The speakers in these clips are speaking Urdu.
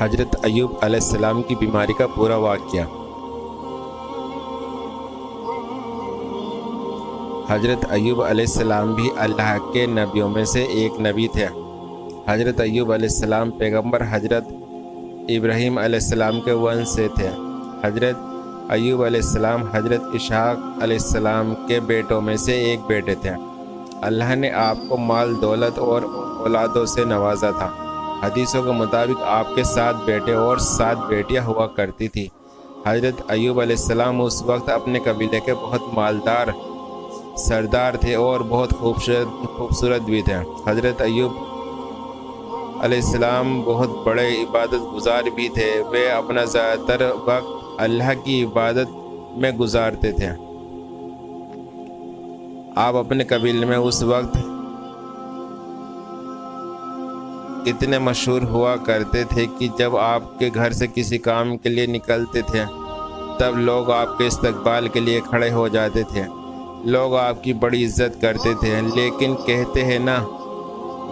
حضرت ایوب علیہ السلام کی بیماری کا پورا واقعہ۔ حضرت ایوب علیہ السلام بھی اللہ کے نبیوں میں سے ایک نبی تھے۔ حضرت ایوب علیہ السلام پیغمبر حضرت ابراہیم علیہ السلام کے ونش سے تھے۔ حضرت ایوب علیہ السلام حضرت اسحاق علیہ السلام کے بیٹوں میں سے ایک بیٹے تھے۔ اللہ نے آپ کو مال دولت اور اولادوں سے نوازا تھا۔ حدیثوں کے مطابق آپ کے 7 بیٹے اور 7 بیٹیاں ہوا کرتی تھی۔ حضرت ایوب علیہ السلام اس وقت اپنے قبیلے کے بہت مالدار سردار تھے اور بہت خوبصورت بھی تھے۔ حضرت ایوب علیہ السلام بہت بڑے عبادت گزار بھی تھے۔ وہ اپنا زیادہ تر وقت اللہ کی عبادت میں گزارتے تھے۔ آپ اپنے قبیلے میں اس وقت اتنے مشہور ہوا کرتے تھے کہ جب آپ کے گھر سے کسی کام کے لیے نکلتے تھے تب لوگ آپ کے استقبال کے لیے کھڑے ہو جاتے تھے۔ لوگ آپ کی بڑی عزت کرتے تھے، لیکن کہتے ہیں نا،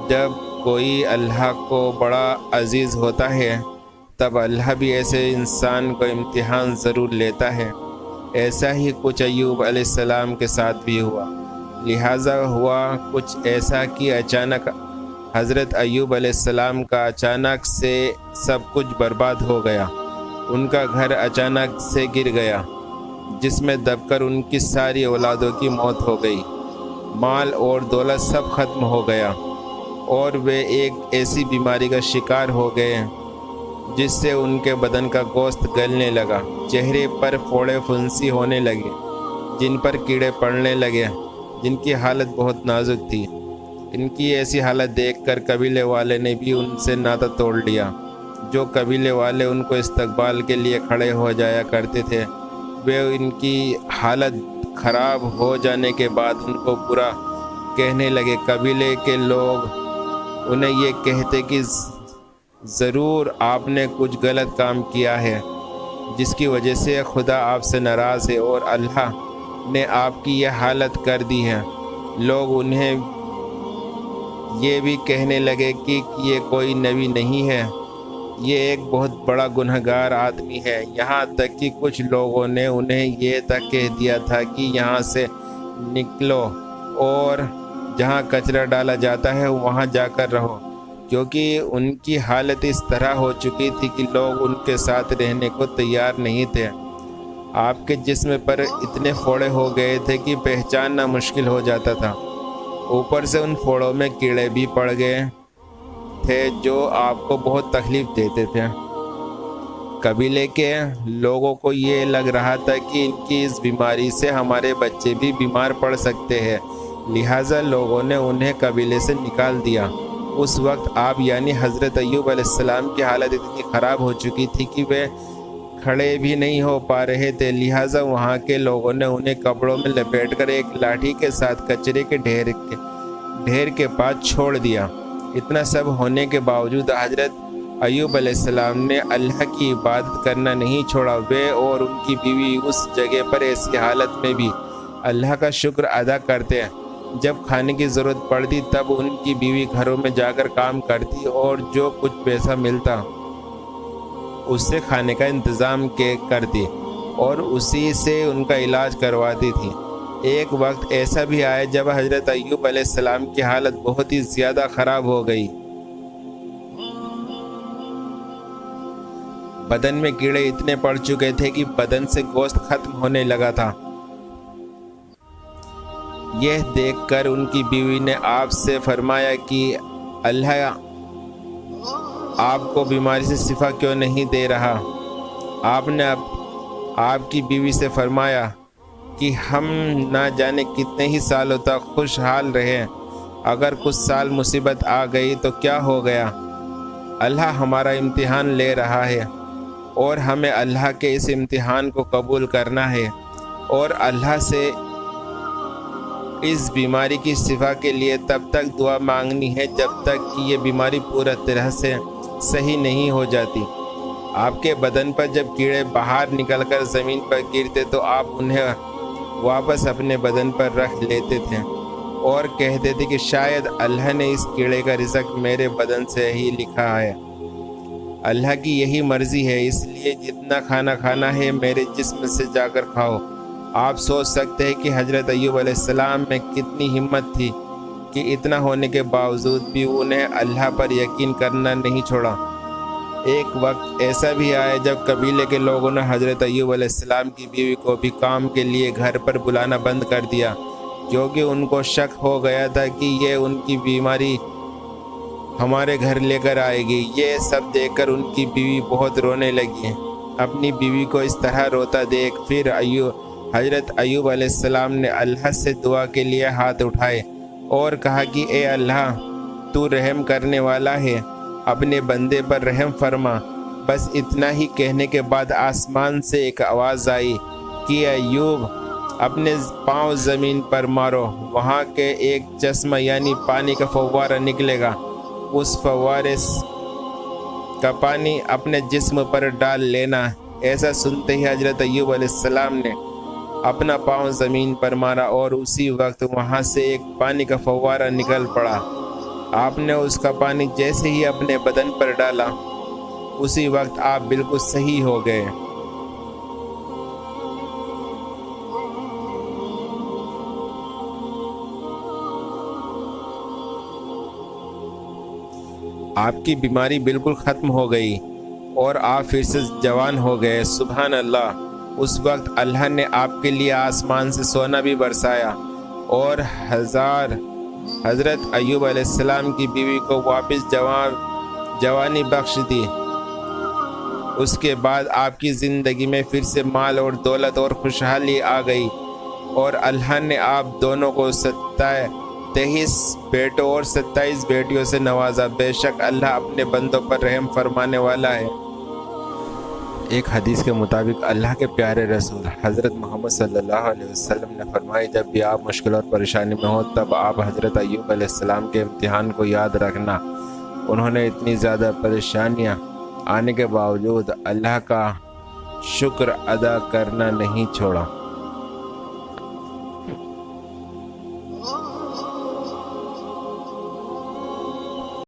جب کوئی اللہ کو بڑا عزیز ہوتا ہے تب اللہ بھی ایسے انسان کو امتحان ضرور لیتا ہے۔ ایسا ہی کچھ ایوب علیہ السلام کے ساتھ بھی ہوا۔ لہٰذا ہوا کچھ ایسا کہ اچانک حضرت ایوب علیہ السلام کا اچانک سے سب کچھ برباد ہو گیا۔ ان کا گھر اچانک سے گر گیا، جس میں دب کر ان کی ساری اولادوں کی موت ہو گئی۔ مال اور دولت سب ختم ہو گیا اور وہ ایک ایسی بیماری کا شکار ہو گئے جس سے ان کے بدن کا گوشت گلنے لگا، چہرے پر پھوڑے پھنسی ہونے لگے، جن پر کیڑے پڑنے لگے، جن کی حالت بہت نازک تھی۔ ان کی ایسی حالت دیکھ کر قبیلے والے نے بھی ان سے ناطہ توڑ لیا۔ جو قبیلے والے ان کو استقبال کے لیے کھڑے ہو جایا کرتے تھے، وہ ان کی حالت خراب ہو جانے کے بعد ان کو برا کہنے لگے۔ قبیلے کے لوگ انہیں یہ کہتے کہ ضرور آپ نے کچھ غلط کام کیا ہے جس کی وجہ سے خدا آپ سے ناراض ہے اور اللہ نے آپ کی یہ حالت کر دی ہے۔ لوگ انہیں یہ بھی کہنے لگے کہ یہ کوئی نبی نہیں ہے، یہ ایک بہت بڑا گنہگار آدمی ہے۔ یہاں تک کہ کچھ لوگوں نے انہیں یہ تک کہہ دیا تھا کہ یہاں سے نکلو اور جہاں کچرا ڈالا جاتا ہے وہاں جا کر رہو، کیونکہ ان کی حالت اس طرح ہو چکی تھی کہ لوگ ان کے ساتھ رہنے کو تیار نہیں تھے۔ آپ کے جسم پر اتنے پھوڑے ہو گئے تھے کہ پہچاننا مشکل ہو جاتا تھا۔ اوپر سے ان پھوڑوں میں کیڑے بھی پڑ گئے تھے جو آپ کو بہت تکلیف دیتے تھے۔ قبیلے کے لوگوں کو یہ لگ رہا تھا کہ ان کی اس بیماری سے ہمارے بچے بھی بیمار پڑ سکتے ہیں، لہٰذا لوگوں نے انہیں قبیلے سے نکال دیا۔ اس وقت آپ یعنی حضرت ایوب علیہ السلام کی حالت اتنی خراب ہو چکی تھی کہ وہ کھڑے بھی نہیں ہو پا رہے تھے، لہٰذا وہاں کے لوگوں نے انہیں کپڑوں میں لپیٹ کر ایک لاٹھی کے ساتھ کچرے کے ڈھیر کے پاس چھوڑ دیا۔ اتنا سب ہونے کے باوجود حضرت ایوب علیہ السلام نے اللہ کی عبادت کرنا نہیں چھوڑا۔ وہ اور ان کی بیوی اس جگہ پر ایسی حالت میں بھی اللہ کا شکر ادا کرتے۔ جب کھانے کی ضرورت پڑتی تب ان کی بیوی گھروں میں جا کر کام کرتی اور جو کچھ پیسہ ملتا اس سے کھانے کا انتظام کرتی اور اسی سے ان کا علاج کرواتی تھی۔ ایک وقت ایسا بھی آیا جب حضرت ایوب علیہ السلام کی حالت بہت ہی زیادہ خراب ہو گئی۔ بدن میں کیڑے اتنے پڑ چکے تھے کہ بدن سے گوشت ختم ہونے لگا تھا۔ یہ دیکھ کر ان کی بیوی نے آپ سے فرمایا کہ اللہ آپ کو بیماری سے شفا کیوں نہیں دے رہا؟ آپ نے آپ کی بیوی سے فرمایا کہ ہم نہ جانے کتنے ہی سالوں تک خوشحال رہے، اگر کچھ سال مصیبت آ گئی تو کیا ہو گیا؟ اللہ ہمارا امتحان لے رہا ہے اور ہمیں اللہ کے اس امتحان کو قبول کرنا ہے اور اللہ سے اس بیماری کی شفا کے لیے تب تک دعا مانگنی ہے جب تک کہ یہ بیماری پورا طرح سے صحیح نہیں ہو جاتی۔ آپ کے بدن پر جب کیڑے باہر نکل کر زمین پر گرتے تو آپ انہیں واپس اپنے بدن پر رکھ لیتے تھے اور کہتے تھے کہ شاید اللہ نے اس کیڑے کا رزق میرے بدن سے ہی لکھا ہے۔ اللہ کی یہی مرضی ہے، اس لیے جتنا کھانا کھانا ہے میرے جسم سے جا کر کھاؤ۔ آپ سوچ سکتے ہیں کہ حضرت ایوب علیہ السلام میں کتنی ہمت تھی کہ اتنا ہونے کے باوجود بھی انہیں اللہ پر یقین کرنا نہیں چھوڑا۔ ایک وقت ایسا بھی آیا جب قبیلے کے لوگوں نے حضرت ایوب علیہ السلام کی بیوی کو بھی کام کے لیے گھر پر بلانا بند کر دیا، کیونکہ ان کو شک ہو گیا تھا کہ یہ ان کی بیماری ہمارے گھر لے کر آئے گی۔ یہ سب دیکھ کر ان کی بیوی بہت رونے لگی۔ اپنی بیوی کو اس طرح روتا دیکھ پھر حضرت ایوب علیہ السلام نے اللہ سے دعا کے لیے ہاتھ اٹھائے اور کہا کہ اے اللہ، تو رحم کرنے والا ہے، اپنے بندے پر رحم فرما۔ بس اتنا ہی کہنے کے بعد آسمان سے ایک آواز آئی کہ ایوب، اپنے پاؤں زمین پر مارو، وہاں کے ایک چشمہ یعنی پانی کا فوارہ نکلے گا، اس فوارے کا پانی اپنے جسم پر ڈال لینا۔ ایسا سنتے ہی حضرت ایوب علیہ السلام نے اپنا پاؤں زمین پر مارا اور اسی وقت وہاں سے ایک پانی کا فوارہ نکل پڑا۔ آپ نے اس کا پانی جیسے ہی اپنے بدن پر ڈالا، اسی وقت آپ بالکل صحیح ہو گئے۔ آپ کی بیماری بالکل ختم ہو گئی اور آپ پھر سے جوان ہو گئے۔ سبحان اللہ۔ اس وقت اللہ نے آپ کے لیے آسمان سے سونا بھی برسایا اور حضرت ایوب علیہ السلام کی بیوی کو واپس جوانی بخش دی۔ اس کے بعد آپ کی زندگی میں پھر سے مال اور دولت اور خوشحالی آ گئی اور اللہ نے آپ دونوں کو 23 بیٹوں اور 27 بیٹیوں سے نوازا۔ بے شک اللہ اپنے بندوں پر رحم فرمانے والا ہے۔ ایک حدیث کے مطابق اللہ کے پیارے رسول حضرت محمد صلی اللہ علیہ وسلم نے فرمایا، جب بھی آپ مشکل اور پریشانی میں ہو تب آپ حضرت ایوب علیہ السلام کے امتحان کو یاد رکھنا۔ انہوں نے اتنی زیادہ پریشانیاں آنے کے باوجود اللہ کا شکر ادا کرنا نہیں چھوڑا۔